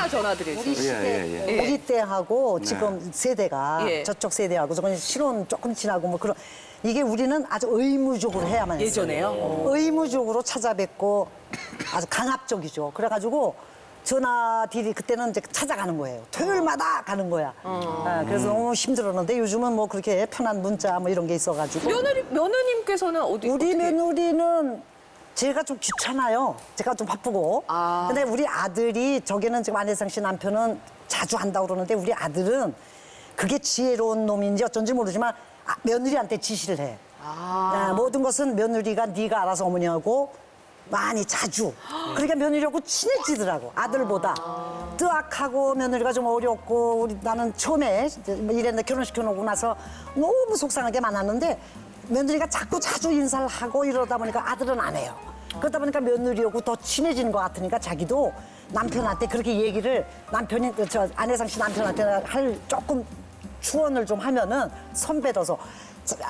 얼마나 전화드리지? 우리 시대, 우리 때하고 지금 세대가 저쪽 세대하고 조금 신혼 조금 지나고 뭐 그런 이게 우리는 아주 의무적으로 해야만 했어요. 예전에요? 의무적으로 찾아뵙고 아주 강압적이죠. 그래가지고 전화딜이 그때는 이제 찾아가는 거예요. 토요일마다 가는 거야. 그래서 너무 힘들었는데 요즘은 뭐 그렇게 편한 문자 뭐 이런 게 있어가지고. 며느님께서는 어디? 우리 어떻게? 며느리는 제가 좀 귀찮아요. 제가 좀 바쁘고. 근데 우리 아들이 저기는 지금 안혜상 씨 남편은 자주 한다고 그러는데 우리 아들은 그게 지혜로운 놈인지 어쩐지 모르지만 며느리한테 지시를 해. 모든 것은 며느리가 네가 알아서 어머니하고 많이 자주. 그러니까 며느리하고 친해지더라고. 아들보다. 뜨악하고 며느리가 좀 어렵고 나는 처음에 이랬는데 결혼시켜놓고 나서 너무 속상한 게 많았는데 며느리가 자꾸 자주 인사를 하고 이러다 보니까 아들은 안 해요. 그러다 보니까 며느리하고 더 친해지는 것 같으니까 자기도 남편한테 그렇게 얘기를 남편이 저 안혜상 씨 남편한테 할 조금 추원을 좀 하면은 선배로서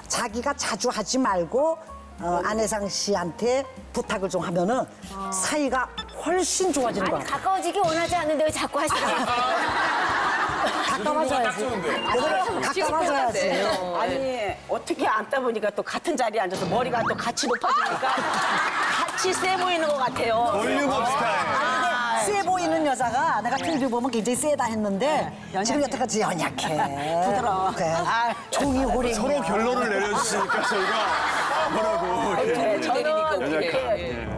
자기가 자주 하지 말고 안혜상 씨한테 부탁을 좀 하면은 사이가 훨씬 좋아지는 것 아니 같아요. 가까워지기 원하지 않는데 왜 자꾸 하시나요? 가까워져야지. 가까워져야지. 아니 어떻게 앉다 보니까 또 같은 자리에 앉아서 머리가 또 같이 높아지니까 같이 세 보이는 것 같아요. 볼륨업 스타일. 세 보이는 여자가 내가 TV 보면 굉장히 세다 했는데 지금 여태까지 연약해. 부드러워. 그래. 종이 호리. 서로 결론을 내려주시니까 저희가 뭐라고. 네, 저는 어떡해. 이렇게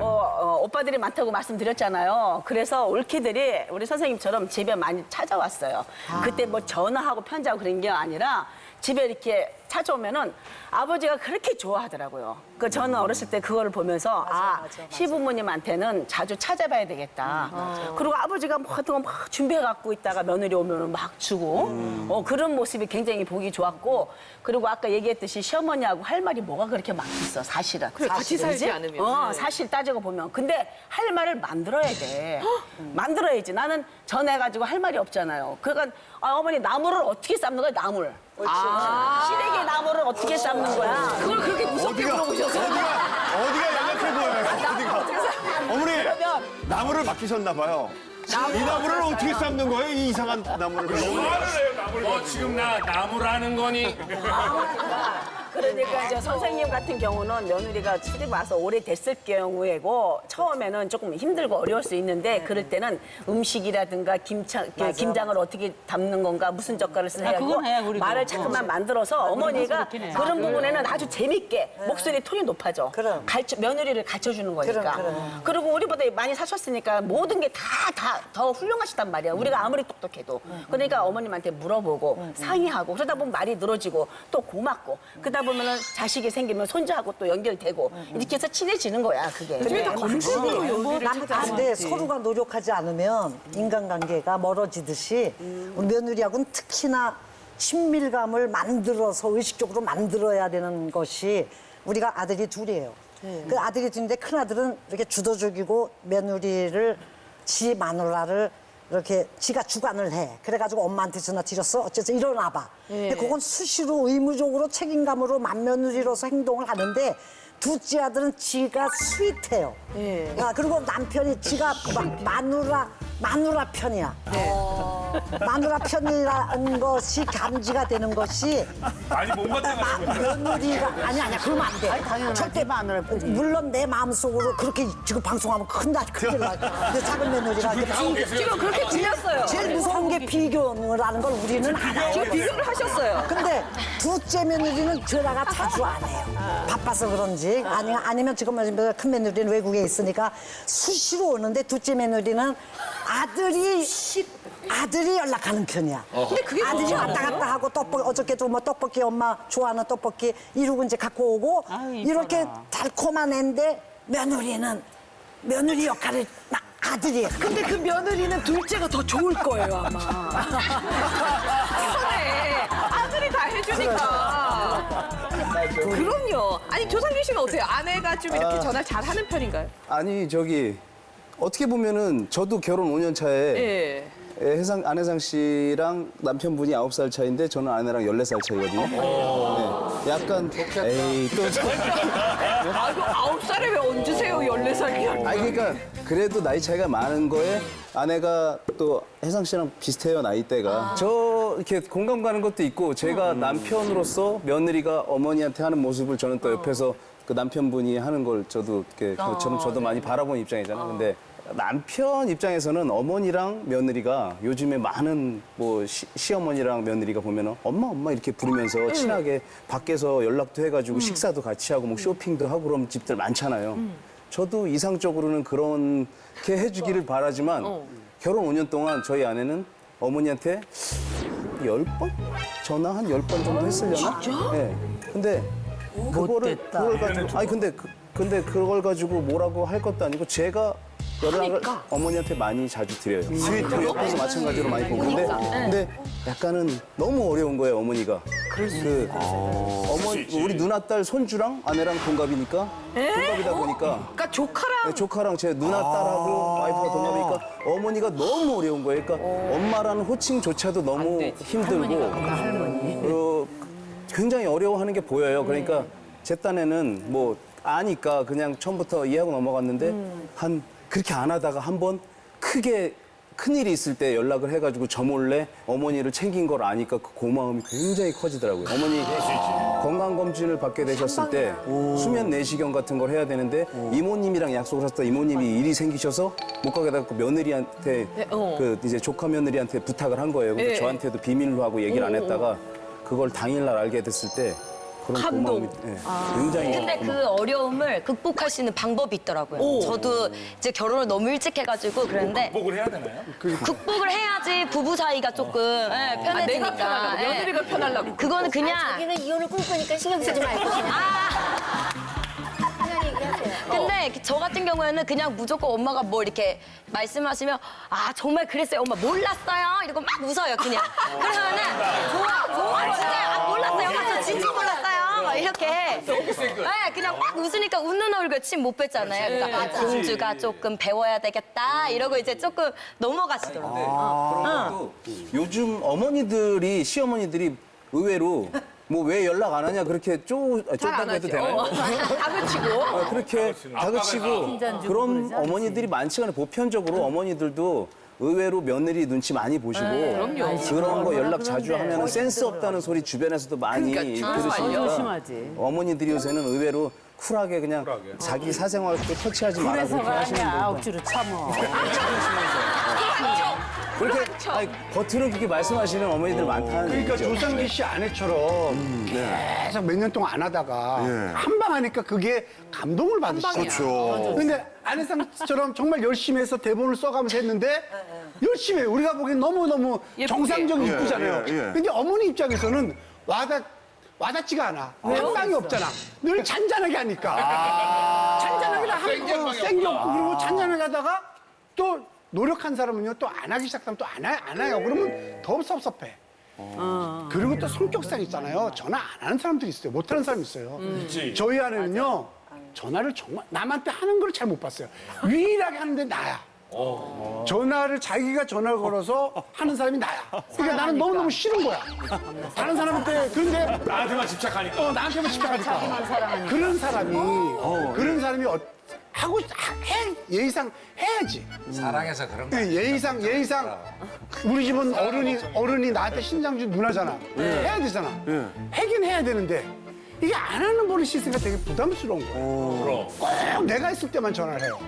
오빠들이 많다고 말씀드렸잖아요. 그래서 올키들이 우리 선생님처럼 집에 많이 찾아왔어요. 그때 뭐 전화하고 편지하고 그런 게 아니라 집에 이렇게 찾아오면은 아버지가 그렇게 좋아하더라고요. 그 저는 어렸을 때 그거를 보면서 맞아. 시부모님한테는 자주 찾아봐야 되겠다. 그리고 아버지가 뭐 같은 거 막 준비해 갖고 있다가 며느리 오면은 막 주고 그런 모습이 굉장히 보기 좋았고 그리고 아까 얘기했듯이 시어머니하고 할 말이 뭐가 그렇게 많겠어 사실은. 그래, 같이 살지 그지? 않으면. 사실 따지고 보면 근데 할 말을 만들어야 돼. 만들어야지. 나는 전해가지고 할 말이 없잖아요. 그러니까 어머니 나무를 어떻게 삶는 거야 나무를. 시래기 나무를 어떻게 삶는 거야? 그걸 그렇게 무섭게 물어보셔서. 어디가 연약해 보여요? 어디가? 어머니, 나무를 맡기셨나 봐요. 이 나무를 어떻게 삶는 거예요? 이 이상한 나무를. 지금 나 나무라는 거니? 그러니까 이제 선생님 같은 경우는 며느리가 시집 와서 오래됐을 경우에고 처음에는 조금 힘들고 어려울 수 있는데 그럴 때는 음식이라든가 김장을 어떻게 담는 건가 무슨 젓갈을 써야 하고 말을 자꾸만 만들어서 어머니가 그런 부분에는 아주 재밌게 목소리 톤이 높아져. 며느리를 가르쳐주는 거니까. 그리고 우리보다 많이 사셨으니까 모든 게 다 더 훌륭하시단 말이야. 우리가 아무리 똑똑해도. 그러니까 어머님한테 물어보고 상의하고 그러다 보면 말이 늘어지고 또 고맙고 그러다 보면은 자식이 생기면 손자하고 또 연결되고 이렇게 해서 친해지는 거야 그게. 근데 서로가 노력하지 않으면 인간관계가 멀어지듯이 우리 며느리하고는 특히나 친밀감을 만들어서 의식적으로 만들어야 되는 것이 우리가 아들이 둘이에요. 그 아들이 둘인데 큰 아들은 이렇게 주도적이고 며느리를 지 마누라를 이렇게 지가 주관을 해. 그래가지고 엄마한테 전화 드렸어. 어째서 일어나 봐. 근데 그건 수시로 의무적으로 책임감으로 맏며느리로서 행동을 하는데 둘째 아들은 지가 스윗해요. 그리고 남편이 지가 마누라 편이야. 마누라 편이라는 것이 감지가 되는 것이 많이 못마땅하시고 며느리가 아니야 그러면 안 돼. 절대 마누라 물론 내 마음속으로 그렇게 지금 방송하면 큰일 나. 근데 작은 며느리가 지금 그렇게 들렸어요. 제일 무서운 게 비교라는 걸 우리는 알아요. 지금 비교를 하셨어요. 근데 둘째 며느리는 전화가 자주 안 해요. 바빠서 그런지 아니면 지금 큰 며느리는 외국에 있으니까 수시로 오는데 둘째 며느리는 아들이 연락하는 편이야. 근데 그게 아들이 왔다 갔다 하고 떡볶이 어저께도 뭐 떡볶이 엄마 좋아하는 떡볶이 이러고 이제 갖고 오고 이렇게 달콤한 애인데 며느리 역할을 아들이 해. 근데 그 며느리는 둘째가 더 좋을 거예요 아마. 편해. 아들이 다 해주니까. 그럼요. 아니 조상진 씨는 어때요? 아내가 좀 이렇게 전화 잘하는 편인가요? 아니 저기 어떻게 보면은 저도 결혼 5년 차에 예. 안혜상 씨랑 남편분이 9살 차이인데 저는 아내랑 14살 차이거든요. 네. 약간 에이 또 아이고 9살에 왜 얹으세요? 14살이야. 그러니까 그래도 나이 차이가 많은 거에 아내가 또 혜상 씨랑 비슷해요, 나이대가. 저 이렇게 공감 가는 것도 있고 제가 남편으로서 며느리가 어머니한테 하는 모습을 저는 또 옆에서 그 남편분이 하는 걸 저도 이렇게 저도 많이 바라보는 입장이잖아요. 근데 남편 입장에서는 어머니랑 며느리가 요즘에 많은 뭐 시어머니랑 며느리가 보면은 엄마 이렇게 부르면서 친하게 밖에서 연락도 해가지고 식사도 같이 하고 뭐 쇼핑도 하고 그런 집들 많잖아요. 저도 이상적으로는 그렇게 해주기를 바라지만 결혼 5년 동안 저희 아내는 어머니한테 10번? 전화 한 10번 정도 했으려나? 진짜? 네. 근데 그걸 가지고 근데 그걸 가지고 뭐라고 할 것도 아니고 제가 연락을 어머니한테 많이 자주 드려요. 그 옆에서 마찬가지로 많이 보고 근데 약간은 너무 어려운 거예요, 어머니가. 우리 누나딸 손주랑 아내랑 동갑이니까 동갑이다 보니까 그러니까 조카랑 조카랑 제 누나딸하고 와이프가 동갑이니까 어머니가 너무 어려운 거예요. 그러니까 엄마라는 호칭조차도 너무 힘들고 굉장히 어려워하는 게 보여요. 그러니까 제 딴에는 뭐 아니까 그냥 처음부터 이해하고 넘어갔는데 그렇게 안 하다가 한 번 크게 큰일이 있을 때 연락을 해가지고 저 몰래 어머니를 챙긴 걸 아니까 그 고마움이 굉장히 커지더라고요. 어머니 건강검진을 받게 되셨을 때 수면 내시경 같은 걸 해야 되는데 이모님이랑 약속을 하셨다 이모님이 일이 생기셔서 못 가게 돼서 며느리한테 그 이제 조카 며느리한테 부탁을 한 거예요. 근데 저한테도 비밀로 하고 얘기를 안 했다가 그걸 당일날 알게 됐을 때 그런 고마움이 굉장히 근데 그 어려움을 극복할 수 있는 방법이 있더라고요. 저도 이제 결혼을 너무 일찍 해가지고 그랬는데 극복을 해야 되나요? 극복을 해야지 부부 사이가 조금 편해지니까. 내가 편하려고 며느리가 편하려고. 그거는 그냥 자기는 이혼을 꿈꾸니까 신경 쓰지 말고 그냥 그냥 얘기하세요. 근데 저 같은 경우에는 그냥 무조건 엄마가 뭐 이렇게 말씀하시면 아 정말 그랬어요 엄마 몰랐어요 이러고 막 웃어요 그냥 그러면은 좋아 진짜 몰랐어요 엄마 저 진짜 몰랐어요 막 이렇게 네, 그냥 막 웃으니까 웃는 얼굴 침 못 뺐잖아요 그러니까 아, 공주가 조금 배워야 되겠다 이러고 이제 조금 넘어가시더라고요. 그런 것도 요즘 어머니들이 시어머니들이 의외로 뭐 왜 연락 안 하냐 그렇게 쫄딱 해도 되나요? 다그치고. 그렇게 다그치고 그런 어머니들이 많지가 않아요. 보편적으로 어머니들도 의외로 며느리 눈치 많이 보시고 그런 거 연락 자주 하면 센스 없다는 소리 주변에서도 많이 들으시니까 어머니들이 요새는 의외로 쿨하게 그냥 자기 사생활도 터치하지 말라고 그렇게 하시는 거예요. 억지로 참어. 그렇게 아니, 겉으로 그렇게 말씀하시는 어머니들 많다는 그러니까 얘기죠. 조상기 씨 아내처럼 계속 몇 년 동안 안 하다가 한 방 하니까 그게 감동을 받으시죠. 그렇죠. 근데 아내상처럼 정말 열심히 해서 대본을 써가면서 했는데 열심히 해요. 우리가 보기엔 너무너무 정상적인 이쁘잖아요. 근데 어머니 입장에서는 와닿지가 않아. 한 방이 없잖아. 늘 잔잔하게 하니까. 잔잔하게 하고 생기 없고 그리고 잔잔하게 하다가 또 노력한 사람은요 또 안 하기 시작하면 또 안 해요. 그러면 더 섭섭해. 그리고 또 성격상 있잖아요. 전화 안 하는 사람들이 있어요. 못 하는 사람이 있어요. 저희 아내는요 전화를 정말 남한테 하는 걸 잘 못 봤어요. 유일하게 하는데 나야. 전화를 자기가 전화를 걸어서 하는 사람이 나야. 그러니까 나는 너무너무 싫은 거야. 다른 사람한테 그런데 나한테만 집착하니까. 나한테만 집착하니까. 그런 사람이 하고 해 예의상 해야지. 사랑해서 그런 거. 예의상 우리 집은 어른이 나한테 신장주 누나잖아. 해야 되잖아. 하긴 해야 되는데 이게 안 하는 버릇이 있으니까 되게 부담스러운 거야. 꼭 내가 있을 때만 전화를 해요.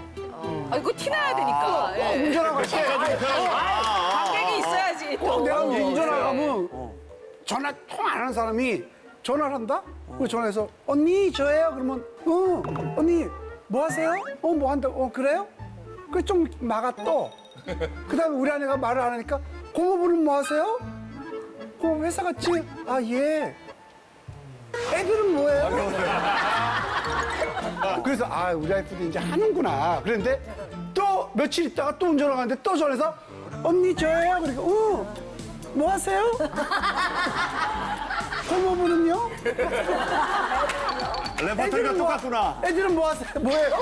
아, 이거 티나야 되니까. 운전하고 할 때. 관객이 있어야지. 내가 운전하고 가면 전화 통 안 하는 사람이 전화를 한다? 그래서 전화해서 언니 저예요? 그러면 언니 뭐 하세요? 뭐 한다? 그래요? 그 좀 막아 또. 그다음에 우리 아내가 말을 안 하니까 고모부는 뭐 하세요? 고모 회사 갔지? 아 예. 애들은 뭐예요? 그래서 우리 와이프도 이제 하는구나. 그런데 또 며칠 있다가 또 운전을 가는데 또 전화해서 언니 저예요? 그러니까 뭐 하세요? 고모부는요? 레퍼토리가 똑같구나. 애들은 뭐 하세요? 뭐예요?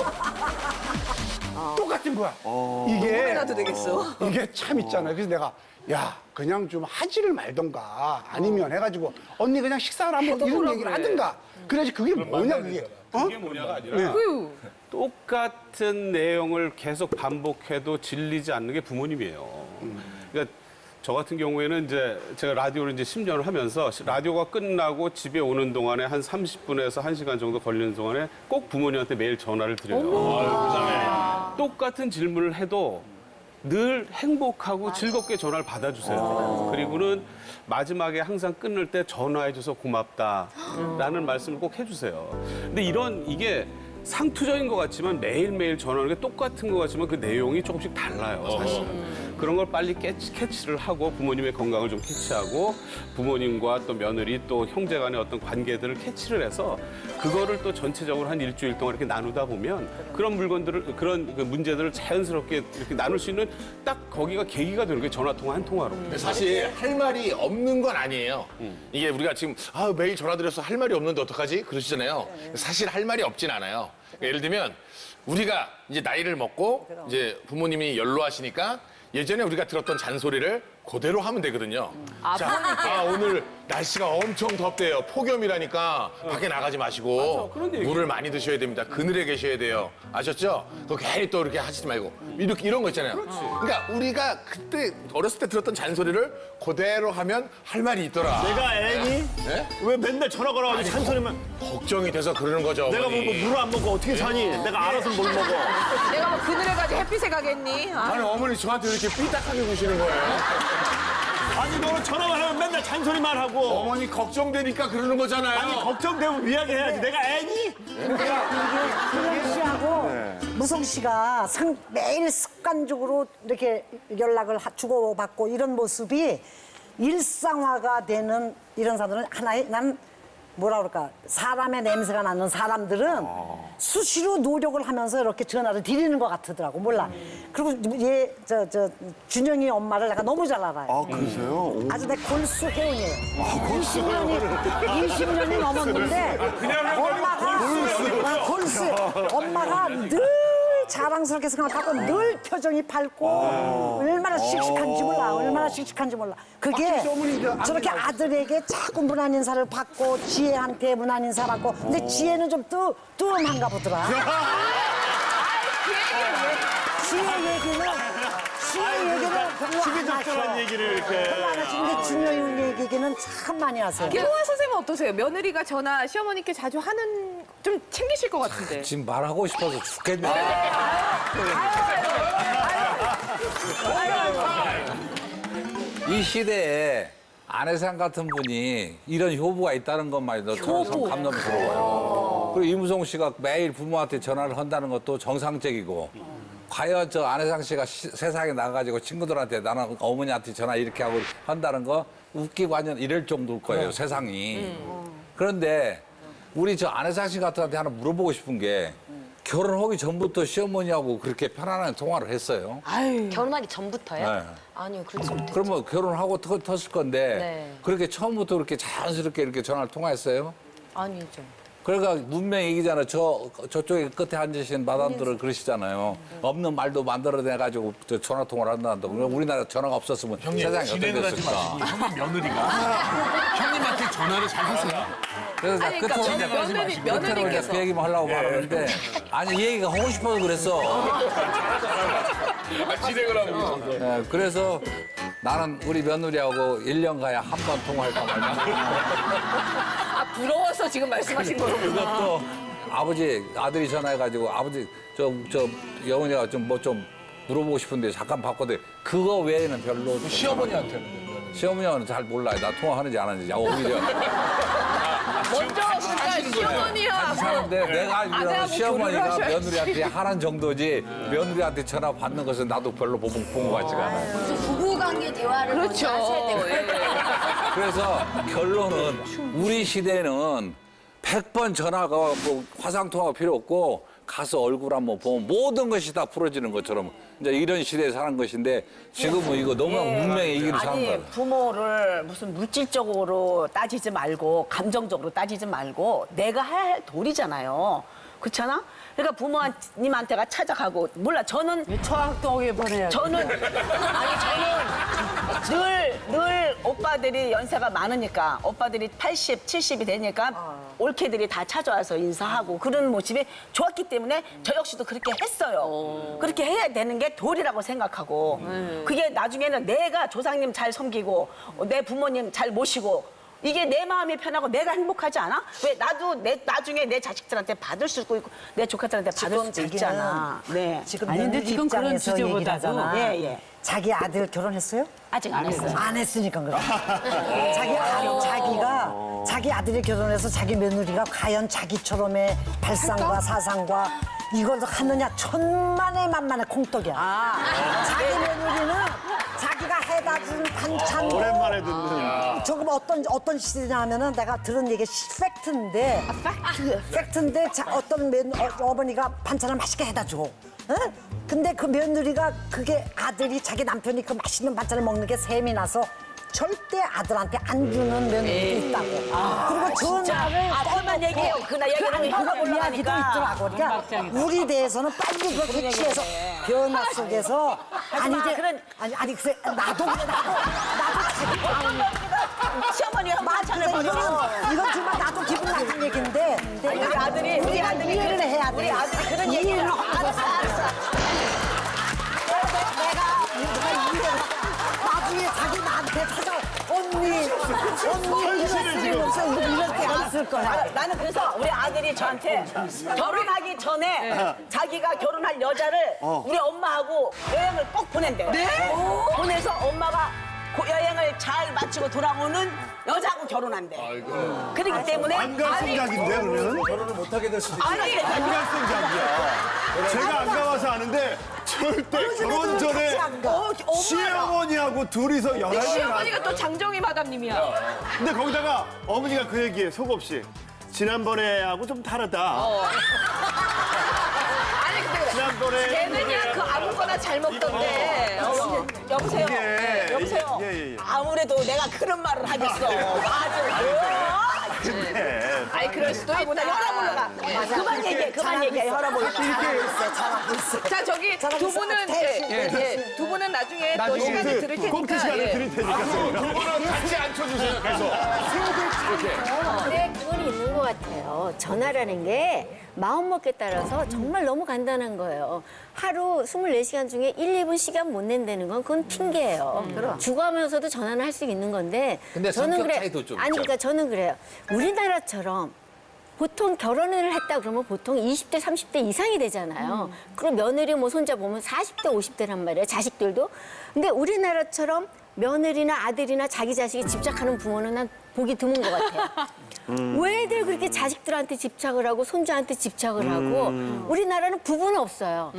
똑같은 거야. 해놔도 되겠어. 이게 참 있잖아요. 그래서 내가 그냥 좀 하지를 말던가 아니면 해가지고 언니 그냥 식사를 한번 이런 얘기를 하든가 그래야지 그게 뭐냐 그게. 그게 뭐냐가 아니라 똑같은 내용을 계속 반복해도 질리지 않는 게 부모님이에요. 그러니까 저 같은 경우에는 이제 제가 라디오를 이제 10년을 하면서 라디오가 끝나고 집에 오는 동안에 한 30분에서 1시간 정도 걸리는 동안에 꼭 부모님한테 매일 전화를 드려요. 똑같은 질문을 해도 늘 행복하고 즐겁게 전화를 받아주세요. 그리고는 마지막에 항상 끊을 때 전화해줘서 고맙다라는 말씀을 꼭 해주세요. 근데 이게 상투적인 것 같지만 매일매일 전화하는 게 똑같은 것 같지만 그 내용이 조금씩 달라요, 사실은. 그런 걸 빨리 캐치를 하고 부모님의 건강을 좀 캐치하고 부모님과 또 며느리 또 형제 간의 어떤 관계들을 캐치를 해서 그거를 또 전체적으로 한 일주일 동안 이렇게 나누다 보면 그런 물건들을, 그런 그 문제들을 자연스럽게 이렇게 나눌 수 있는 딱 거기가 계기가 되는 게 전화통화 한 통화로. 사실 할 말이 없는 건 아니에요. 이게 우리가 지금 매일 전화 드려서 할 말이 없는데 어떡하지? 그러시잖아요. 사실 할 말이 없진 않아요. 예를 들면 우리가 이제 나이를 먹고 이제 부모님이 연로하시니까 예전에 우리가 들었던 잔소리를 그대로 하면 되거든요. 자, 오늘 날씨가 엄청 덥대요. 폭염이라니까 밖에 나가지 마시고 물을 많이 드셔야 됩니다. 그늘에 계셔야 돼요. 아셨죠? 그 괜히 또 이렇게 하시지 말고 이런 거 있잖아요. 그러니까 우리가 그때 어렸을 때 들었던 잔소리를 그대로 하면 할 말이 있더라. 내가 애니? 네? 왜 맨날 전화 걸어가지고 잔소리만. 걱정이 돼서 그러는 거죠. 내가 어머니. 뭐 물 안 먹고 어떻게 사니? 내가 알아서 뭘 먹어. 내가 뭐 그늘에 가지 햇빛에 가겠니? 아니 어머니 저한테 왜 이렇게 삐딱하게 보시는 거예요? 아니 너는 전화만 하면 맨날 잔소리만 하고. 어머니 걱정되니까 그러는 거잖아요. 아니 걱정되면 이야기해야지. 내가 애니? 김현 씨하고 무성 씨가 매일 습관적으로 이렇게 연락을 주고받고 이런 모습이 일상화가 되는 이런 사람들은 하나의 난 뭐라 그럴까 사람의 냄새가 나는 사람들은 수시로 노력을 하면서 이렇게 전화를 드리는 것 같더라고 몰라. 그리고 준영이 엄마를 내가 너무 잘 알아요. 아 그러세요? 아주 내 골수 회원이에요. 20년이 넘었는데 엄마가 늘 자랑스럽게 생각하고 늘 표정이 밝고 얼마나 씩씩한지 몰라. 그게 저렇게 아들에게 자꾸 문안 인사를 받고 지혜한테 문안 인사 받고 근데 지혜는 좀 뜸한가 보더라. 지혜 얘기는 시기적절한 얘기를 이렇게. 별로 안 하시는데 준영이 얘기는 참 많이 하세요. 김호환 선생님은 어떠세요? 며느리가 전화 시어머니께 자주 하는 좀 챙기실 것 같은데. 지금 말하고 싶어서 죽겠네. 이 시대에 아내상 같은 분이 이런 효부가 있다는 것만 해도 참 감동스러워요. 그리고 이무송 씨가 매일 부모한테 전화를 한다는 것도 정상적이고 과연 저 아내상 씨가 세상에 나가가지고 친구들한테 나는 어머니한테 전화 이렇게 하고 한다는 거 웃기고 완전 이럴 정도일 거예요, 세상이. 그런데 우리 저 아내상 씨 같은 한테 하나 물어보고 싶은 게 결혼하기 전부터 시어머니하고 그렇게 편안한 통화를 했어요? 결혼하기 전부터요? 네. 아니요, 그렇지 못했죠. 그러면 결혼하고 텄을 건데 네. 그렇게 처음부터 그렇게 자연스럽게 이렇게 전화를 통화했어요? 아니죠. 그러니까 문명 얘기잖아요. 저쪽에 끝에 앉으신 마담들을 그러시잖아요. 없는 말도 만들어내가지고 전화 통화를 한다는데 우리나라 전화가 없었으면 세상이 어떻게 됐을까? 형님 며느리가 형님한테 전화를 잘 하세요. 그래서 아니, 그러니까 며느리께서 그 얘기만 하려고 말하는데 아니 이 얘기가 하고 싶어서 그랬어. 진행을 하고 네, 그래서 나는 우리 며느리하고 1년 가야 한 번 통화할까 말까. 부러워서 지금 말씀하신 거로. 그것도 아들이 전화해가지고 아버지 저 여운이가 좀 물어보고 싶은데 잠깐 바꿔도 그거 외에는 별로. 시어머니한테는 시어머니는 잘 몰라요. 나 통화하는지 안 하는지. 오히려. 먼저 그러니까 시어머니와 사는데 내가 알기로는 아내하고 시어머니가 교류를 하셔야지. 며느리한테 하는 정도지 며느리한테 전화 받는 것은 나도 별로 본 것 같지가 않아요. 부부관계 대화를 먼저 하셔야 돼요. 그래서 결론은 우리 시대는 100번 전화가 뭐 화상통화가 필요 없고 가서 얼굴 한번 보면 모든 것이 다 풀어지는 것처럼 이제 이런 시대에 사는 것인데 지금은 이거 너무 문명의 얘기를 사는 아니 거예요. 부모를 무슨 물질적으로 따지지 말고 감정적으로 따지지 말고 내가 할 도리잖아요. 그렇잖아? 그러니까 부모님한테가 찾아가고 몰라 저는 초학동에 보내야 저는 늘 오빠들이 연세가 많으니까 오빠들이 80, 70이 되니까 올케들이 다 찾아와서 인사하고 그런 모습이 좋았기 때문에 저 역시도 그렇게 했어요. 그렇게 해야 되는 게 도리라고 생각하고 그게 나중에는 내가 조상님 잘 섬기고 내 부모님 잘 모시고 이게 내 마음이 편하고 내가 행복하지 않아? 왜 나도 나중에 내 자식들한테 받을 수도 있고 내 조카들한테 받을 수도 있잖아. 네. 지금 아니, 근데 며느리 지금 그런 입장에서 얘기를 주제보다도- 하잖아. 예. 자기 아들 결혼했어요? 아직 안 했어요. 안 했으니까 그래. 자기 아들이 결혼해서 자기 며느리가 과연 자기처럼의 발상과 사상과 이걸 하느냐 천만의 만만의 콩떡이야. 자기 며느리는 자기가 해다 준 반찬 오랜만에 듣는. 조금 어떤 시대냐 하면은 내가 들은 얘기 팩트인데 팩트인데 어떤 어머니가 반찬을 맛있게 해다 줘. 응? 근데 그 며느리가 그게 아들이 자기 남편이 그 맛있는 반찬을 먹는 게 셈이 나서 절대 아들한테 안 주는 며느리도 있다고. 그리고 전화를 그만 얘기해요. 그날 얘기를 그런 이야기도 있더라고. 그러니까 우리 대해서는 빨리 그렇게 취해서 변화 속에서 아니 글쎄 나도 자기 시어머니가 반찬을 이거는 먹으면 이건 정말 나도 기분 나쁜 얘기인데 우리 아들이 이해를 해야 돼. 우리 아들이 그런 얘기를 알았어. 내가 이해를 나중에 자기 나한테 찾아 언니 이럴 때가 있을 거야. 나는 그래서 우리 아들이 저한테 결혼하기 전에 자기가 결혼할 여자를 우리 엄마하고 여행을 꼭 보낸대요. 보내서 엄마가 그 여행을 잘 마치고 돌아오는 여자하고 결혼한대. 그렇기 때문에 안 갈 생각인데 그러면? 결혼을 못하게 될 수도 있고. 안 갈 생각이야. 제가 안 가봐서 아는데 절대 결혼 전에 시어머니하고 둘이서 여행을 시어머니가 또 장정희 마담님이야. 근데 거기다가 어머니가 그 얘기에 속 없이 지난번에하고 좀 다르다. 아니 근데 지난번에 걔는야 그 아무거나 잘 먹던데. 여보세요. 예, 여보세요. 예. 아무래도 내가 그런 말을 하겠어. 근데 아니 그럴 수도 있다. 혈압 올라가. 그만 얘기해. 혈압 올라가. 잘하고 있어. 자 저기 두 분은 두 분은 나중에 또 나중에 시간을 들을 테니까. 꽁트 시간을 예. 드릴 테니까. 두 분은 같이 앉혀주세요, 계속. 네, 그건 있는 것 같아요. 전화라는 게 마음먹기에 따라서 정말 너무 간단한 거예요. 하루 24시간 중에 1, 2분 시간 못 낸다는 건 그건 핑계예요. 죽어가면서도 전화는 할 수 있는 건데 근데 저는 성격 그래. 차이도 좀 아니 있죠. 그러니까 저는 그래요. 우리나라처럼 보통 결혼을 했다 그러면 보통 20대, 30대 이상이 되잖아요. 그럼 며느리 뭐 손자 보면 40대, 50대란 말이에요. 자식들도. 근데 우리나라처럼 며느리나 아들이나 자기 자식이 집착하는 부모는 난 보기 드문 것 같아요. 왜들 그렇게 자식들한테 집착을 하고 손자한테 집착을 하고 우리나라는 부부는 없어요.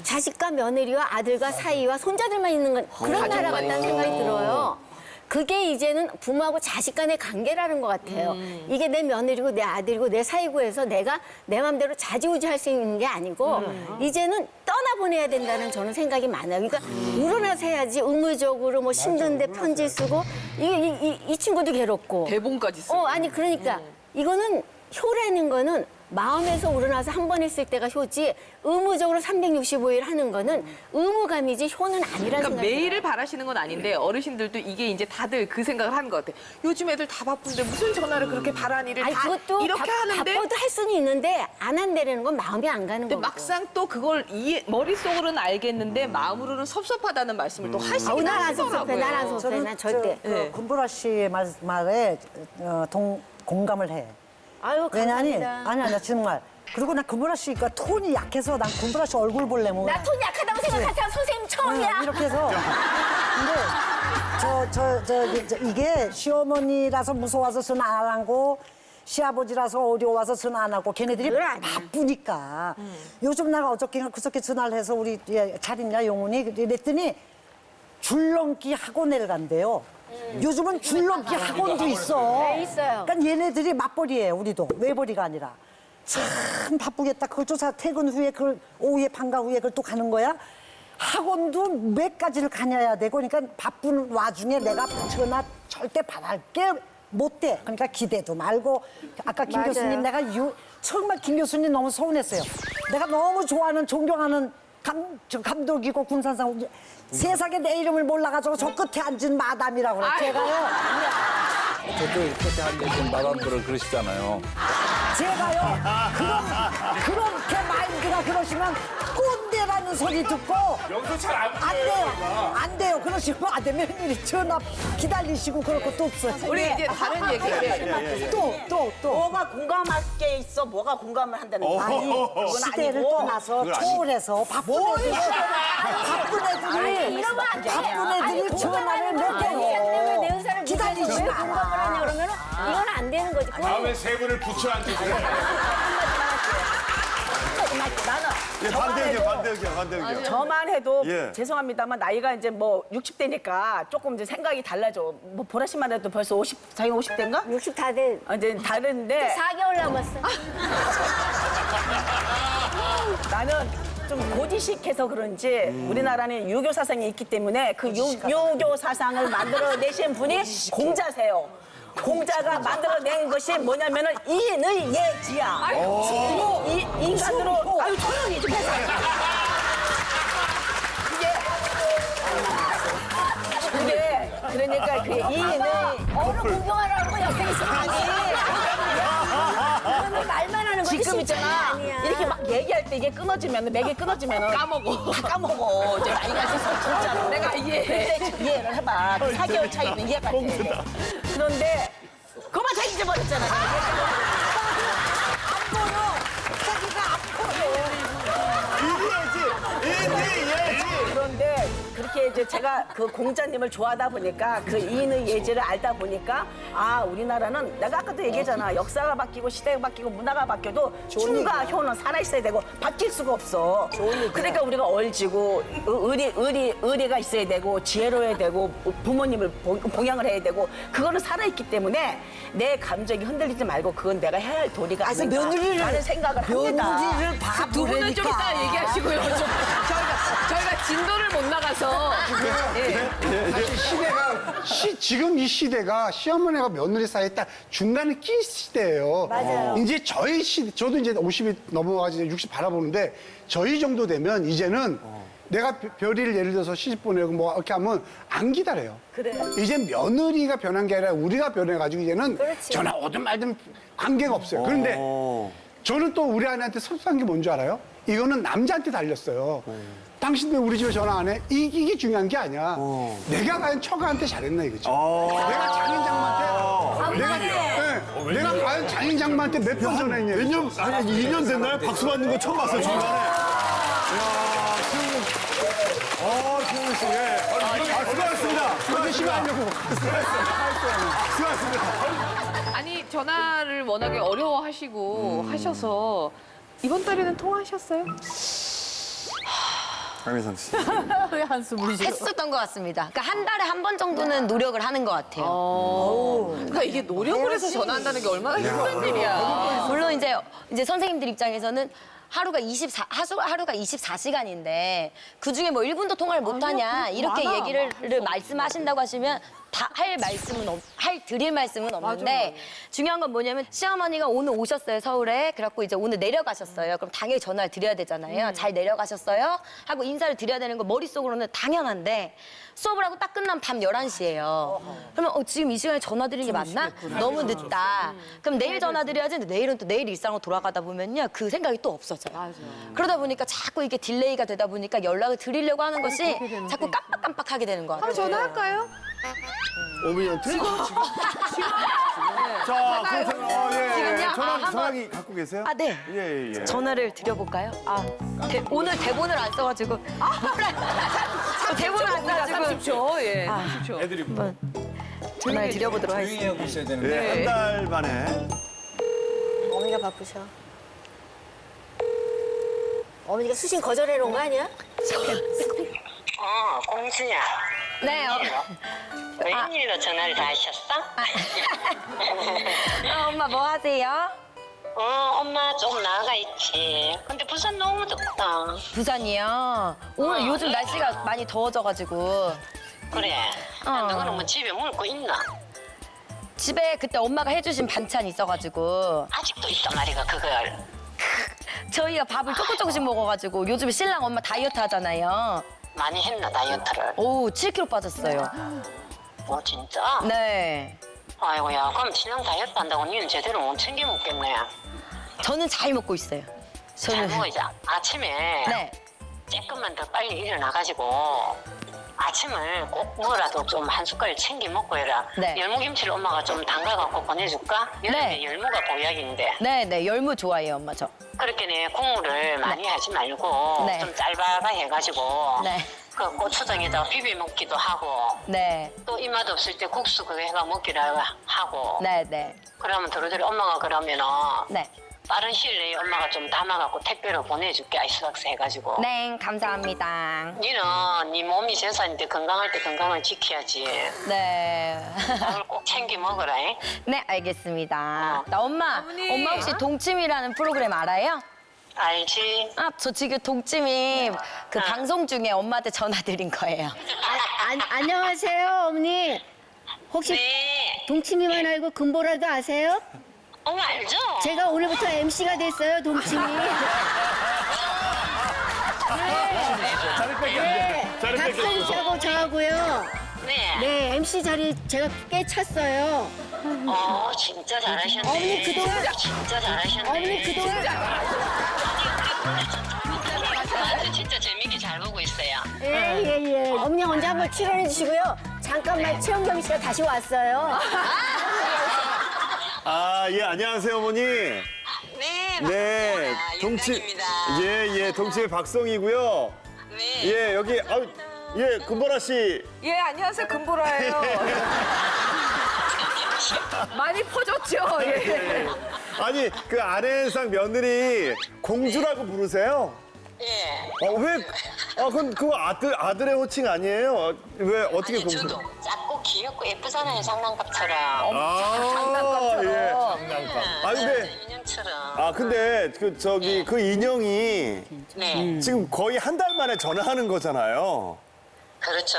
자식과 며느리와 아들과 사이와 손자들만 있는 건 그런 나라 같다는 생각이 들어요. 그게 이제는 부모하고 자식 간의 관계라는 것 같아요. 이게 내 며느리고 내 아들이고 내 사이고 해서 내가 내 맘대로 좌지우지할 수 있는 게 아니고 이제는 떠나보내야 된다는 저는 생각이 많아요. 그러니까 우러나서 해야지 의무적으로 뭐 힘든데 편지 쓰고 이 친구도 괴롭고 대본까지 쓰고. 아니 그러니까 이거는 효라는 거는 마음에서 우러나서 한 번 했을 때가 효지 의무적으로 365일 하는 거는 의무감이지 효는 아니라는 그러니까 생각이 매일을 바라시는 건 아닌데 어르신들도 이게 이제 다들 그 생각을 하는 것 같아. 요즘 애들 다 바쁜데 무슨 전화를 그렇게 바라는 일을 아니 다 그것도 이렇게 하는데 바빠도 할 수는 있는데 안 한다는 건 마음이 안 가는 근데 거고. 막상 또 그걸 머릿속으로는 알겠는데 마음으로는 섭섭하다는 말씀을 또 하시긴 난안 하시더라고요. 섭섭해. 난 안 섭섭해. 난 절대. 군보라 씨 말에 공감을 해. 아유 왜냐니 감사합니다. 아니 정말. 그리고 나 군보라 씨가 톤이 약해서 난 군보라 씨 얼굴 보려면 나 톤 약하다고 생각하세요. 선생님 처음이야. 이렇게 해서 근데 이게 시어머니라서 무서워서 전화 안 하고 시아버지라서 어려워서 전화 안 하고 걔네들이 바쁘니까 요즘 내가 어저께인가 그저께 전화를 해서 우리 잘 있냐 영훈이 그랬더니 줄넘기 학원을 간대요. 요즘은 줄넘기 학원도 있어. 네, 있어요. 그러니까 얘네들이 맞벌이에요. 우리도 외벌이가 아니라. 참 바쁘겠다. 그걸 쫓아 퇴근 후에 그걸 오후에 방과 후에 그걸 또 가는 거야. 학원도 몇 가지를 다녀야 되고 그러니까 바쁜 와중에 내가 전화 절대 받을게 못 돼. 그러니까 기대도 말고 아까 김 맞아요. 교수님 내가 정말 김 교수님 너무 서운했어요. 내가 너무 좋아하는 존경하는 감독이고 군산상 세상에 내 이름을 몰라가지고 저 끝에 앉은 마담이라고 그래. 제가요. 저쪽 끝에 앉으신 마담들을 그러시잖아요. 제가요. 그렇게 마인드가 그러시면 꼰대라는 소리 듣고 여기서 잘 안 안 돼요. 그러시면 안 되면 며느리 전화 기다리시고 그럴 것도 없어요. 우리 이제 다른 얘기. 또. 뭐가 공감할 게 있어? 뭐가 공감을 한다는 거야? 아니, 시대를 떠나서 초월해서 바쁜 애들이 전화를 몇 때문에 내 번 의사를 왜 기다리시면 공감을 하냐 그러면 이건 안 되는 거지. 다음에 세 분을 붙여 앉으세요. 나는 반대 의견. 저만 해도 예. 죄송합니다만 나이가 이제 뭐 60대니까 조금 이제 생각이 달라져. 뭐 보라 씨만 해도 벌써 50, 자기가 50대인가? 60 다 돼. 이제 다른데 4개월 남았어. 나는 좀 고지식해서 그런지 우리나라는 유교 사상이 있기 때문에 그 유교 사상을 만들어내신 분이 공자세요. 공자가 만들어낸 것이 뭐냐면은 인의 예지야. 이 인간으로 아유 조용히 좀 해서. 이게 그러니까 그 인의 어느 구경하라고 옆에 있으면 그러면 말만 하는 거지. 지금 있잖아. 아니야. 이렇게 막 얘기할 때 이게 끊어지면 맥이 끊어지면 까먹어. 다 까먹어. 이제 나이가 있어서 진짜로. 내가 이해해. 그때 이해를 해봐. 4개월 차이는 이해가 돼. 그런데 그만 다 잊어버렸잖아. 그런데 그렇게 이제 제가 그 공자님을 좋아하다 보니까 그 인의 예지를 알다 보니까 아 우리나라는 내가 아까도 얘기했잖아. 역사가 바뀌고 시대가 바뀌고 문화가 바뀌어도 춤과 효는 살아있어야 되고 바뀔 수가 없어. 그러니까 우리가 얼지고 의리가 있어야 되고 지혜로워야 되고 부모님을 봉양을 해야 되고 그거는 살아있기 때문에 내 감정이 흔들리지 말고 그건 내가 해야 할 도리가 아닌가 라는 생각을 합니다. 며느리를 두 분은 좀 이따 얘기하시고요. 저희가 진도를 못 나가서. 사실 지금 이 시대가 시어머니와 며느리 사이에 딱 중간에 낀 시대예요. 맞아요. 이제 저희 시대, 저도 이제 50이 넘어가지고 60 바라보는데 저희 정도 되면 이제는 내가 별이를 예를 들어서 시집 보내고 뭐 이렇게 하면 안 기다려요. 그래. 이제 며느리가 변한 게 아니라 우리가 변해가지고 이제는 그렇지. 전화 오든 말든 관계가 없어요. 그런데 저는 또 우리 아내한테 섭섭한 게 뭔지 알아요? 이거는 남자한테 달렸어요. 당신 왜 우리 집에 전화 안 해? 이게 중요한 게 아니야. 내가 과연 처가한테 잘했나 이거지. 내가 장인장한테 내가 과연 장인장한테 몇 번 전화했냐. 몇 년, 아니 2년 됐나요? 박수 받는 거 처음 봤어요, 중간에. 이야, 시우님 씨, 예. 수고하셨습니다. 수고하시고. 수고하셨습니다. 아니 전화를 워낙에 어려워하시고 하셔서 이번 달에는 통화하셨어요? 강미성 씨. 왜 한숨을 쉬어? 했었던 것 같습니다. 그러니까 한 달에 한 번 정도는 노력을 하는 것 같아요. 그러니까 이게 노력을 해서 전화한다는 게 얼마나 힘든 일이야. 물론 이제 선생님들 입장에서는 하루가 24시간인데 그중에 뭐 1분도 통화를 못 하냐 이렇게 얘기를 말씀하신다고 하시면 다 드릴 말씀은 없는데 중요한 건 뭐냐면 시어머니가 오늘 오셨어요 서울에. 그래갖고 이제 오늘 내려가셨어요. 그럼 당연히 전화를 드려야 되잖아요. 잘 내려가셨어요? 하고 인사를 드려야 되는 거 머릿속으로는 당연한데 수업을 하고 딱 끝나면 밤 11시예요. 그러면 지금 이 시간에 전화 드리는 게 맞나? 너무 늦다. 그럼 내일 전화 드려야지. 근데 내일은 또 내일 일상으로 돌아가다 보면요. 그 생각이 또 없어져요. 그러다 보니까 자꾸 이게 딜레이가 되다 보니까 연락을 드리려고 하는 것이 자꾸 깜빡깜빡하게 되는 것 같아요. 한번 전화할까요? 어머니한테? 지금. 자, 그럼 지금요? 전화기 갖고 계세요? 네. 예. 전화를 드려볼까요? 오늘 대본을 안 써가지고. 대본을 안 써가지고. 30초. 예. 30초. 한번 전화를 드려보도록 조용히 하겠습니다. 하고 있어야 예, 되는데. 한 달 만에. 어머니가 바쁘셔. 어머니가 수신 거절해 놓은 거 아니야? 공주야. 네. 웬일로 전화를 다 하셨어? 엄마 뭐 하세요? 엄마 좀 나가 있지. 근데 부산 너무 덥다. 부산이요. 오늘 요즘 날씨가 많이 더워져가지고. 그래. 너는 뭐 집에 물고 있나? 집에 그때 엄마가 해주신 반찬 있어가지고. 아직도 있어 말이가 그걸. 저희가 밥을 조금씩 먹어가지고 요즘에 신랑 엄마 다이어트 하잖아요. 많이 했나 다이어트를? 오, 7kg 빠졌어요. 진짜? 네. 아이고야, 그럼 신랑 다이어트 한다고 니는 제대로 못 챙겨 먹겠네. 저는 잘 먹고 있어요. 잘 먹어. 이제 아침에 네. 조금만 더 빨리 일어나가지고 아침을 꼭 뭐라도 좀 한 숟갈 챙겨 먹고 해라. 네. 열무김치를 엄마가 좀 담가갖고 보내줄까? 여름에 네. 열무가 보약인데. 네, 열무 좋아해요, 엄마 저. 그렇게 국물을 많이 하지 말고 네. 좀 짤바가 해가지고 네. 그 고추장에다가 비벼 먹기도 하고 네. 또 입맛 없을 때 국수 그거 해가 먹기도 하고. 네. 그러면 도로도리 엄마가 그러면은 네. 빠른 시일 내에 엄마가 좀 담아갖고 택배로 보내줄게. 아이스박스 해가지고. 네, 감사합니다. 니는 네 몸이 재산인데 건강할 때 건강을 지켜야지. 네. 밥을 꼭 챙겨 먹어라. 잉? 네, 알겠습니다. 나 엄마 혹시 동치미라는 프로그램 알아요? 알지? 아, 저 지금 동치미 그 방송 중에 엄마한테 전화 드린 거예요. 안녕하세요, 어머니. 혹시 네. 동치미만 알고 금보라도 아세요? 엄마 알죠? 제가 오늘부터 MC가 됐어요, 동치미. 네. 박성 씨하고 저하고요. 네. 네, MC 자리 제가 꽤 찼어요. 진짜 잘하셨네. 어머니 그동안 진짜 잘하셨네. 어머니 그동안 진짜 재밌게 잘 보고 있어요. 예. 어머니 언제 한번 출연해 주시고요. 잠깐만 최영경 씨가 다시 왔어요. 아, 예, 안녕하세요, 어머니. 네, 네, 윤정입니다. 예, 동치의 박성이고요. 네. 예, 여기, 예, 금보라 씨. 예, 안녕하세요. 금보라예요. 많이 퍼졌죠? 예. 아니, 그 아내상 며느리 공주라고 부르세요? 예. 왜? 그거 아들의 호칭 아니에요? 왜, 어떻게 아니, 공주? 저도 작고 귀엽고 예쁘잖아요, 장난감처럼. 장난감처럼. 예, 장난감. 근데, 인형처럼. 근데, 그 인형이 네, 지금 거의 한 달 만에 전화하는 거잖아요. 그렇죠.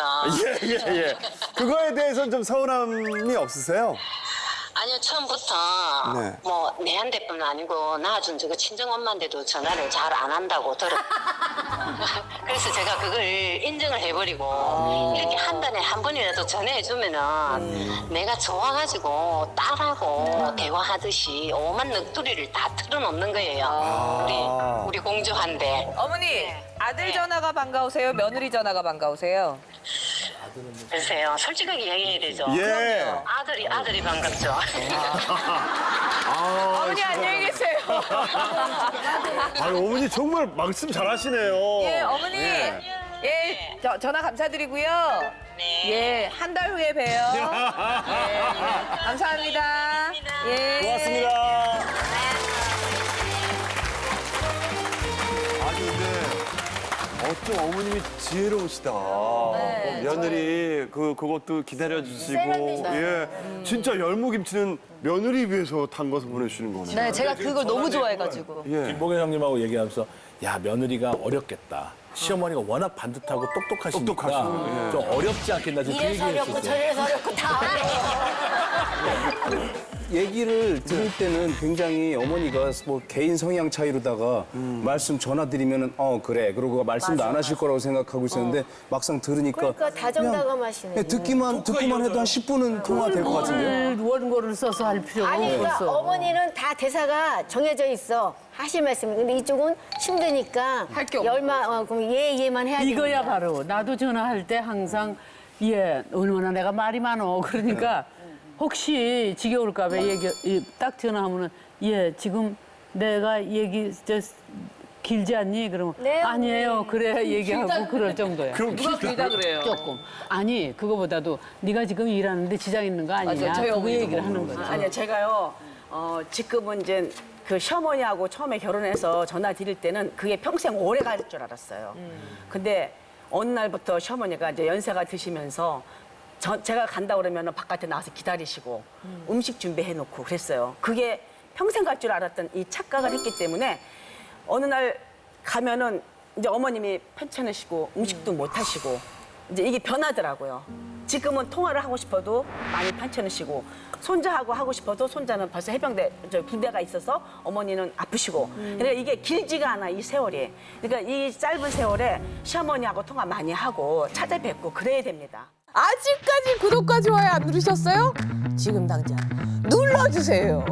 예. 그거에 대해서는 좀 서운함이 없으세요? 아니요, 처음부터 네. 뭐 내한테뿐 아니고 낳아준 저 친정 엄마인데도 전화를 잘 안 한다고 들었. 그래서 제가 그걸 인정을 해버리고 이렇게 한 달에 한 번이라도 전화해주면은 내가 좋아가지고 딸하고 대화하듯이 오만 넋두리를 다 틀어놓는 거예요. 우리 공주한테. 어머니, 아들 전화가 반가우세요? 며느리 전화가 반가우세요? 글쎄요, 솔직하게 얘기해야 되죠. 예. 아들이 반갑죠. 어머니, 안녕히 계세요. 어머니 정말 말씀 잘하시네요. 예, 어머니. 예, 전화 감사드리고요. 네. 예, 한 달 후에 봬요. 예, 감사합니다. 예. 고맙습니다. 어쩜 어머님이 지혜로우시다. 며느리 그것도 기다려주시고. 예. 진짜 열무김치는 며느리 위해서 담가서 보내주시는 거네요. 네, 제가 그걸 너무 좋아해가지고. 예. 김봉현 형님하고 얘기하면서 야 며느리가 어렵겠다. 시어머니가 워낙 반듯하고 똑똑하시니까 똑똑하시고, 예. 좀 어렵지 않겠나 지금 그 이래서 얘기를 어렵고 했었어요. 저래서 어렵고 다 어려워. 얘기를 들을 때는 굉장히 어머니가 뭐 개인 성향 차이로다가 말씀 전화 드리면은 그래 그러고 말씀도 안 하실 거라고 생각하고 있었는데 막상 들으니까 그러니까 다정다감하시네. 그냥 듣기만 해도 한 10분은 통화될 것 같은데요. 원고를 써서 할 필요가 아니, 그러니까 없어. 어머니는 다 대사가 정해져 있어. 하실 말씀. 근데 이쪽은 힘드니까 할게 없는 그럼 예만 해야 돼. 이거야 바로. 나도 전화할 때 항상 얼마나 내가 말이 많어. 그러니까 혹시 지겨울까 봐 딱 전화하면은 지금 내가 길지 않니? 그러면 네, 아니에요. 그래 얘기하고 그럴 정도야. 누가 길다 그래요? 조금. 아니 그거보다도 네가 지금 일하는데 지장 있는 거 아니냐? 저희 그 어머니도 얘기를 하는 거죠. 아니요, 제가요, 지금은 이제 그 시어머니하고 처음에 결혼해서 전화 드릴 때는 그게 평생 오래 갈 줄 알았어요. 근데 어느 날부터 시어머니가 이제 연세가 드시면서 제가 간다 그러면 바깥에 나와서 기다리시고 음식 준비해 놓고 그랬어요. 그게 평생 갈 줄 알았던 이 착각을 했기 때문에 어느 날 가면은 이제 어머님이 편찮으시고 음식도 못 하시고 이제 이게 변하더라고요. 지금은 통화를 하고 싶어도 많이 편찮으시고 손자하고 하고 싶어도 손자는 벌써 해병대 군대가 있어서 어머니는 아프시고 그러니까 이게 길지가 않아 이 세월이. 그러니까 이 짧은 세월에 시어머니하고 통화 많이 하고 찾아뵙고 그래야 됩니다. 아직까지 구독과 좋아요 안 누르셨어요? 지금 당장 눌러주세요.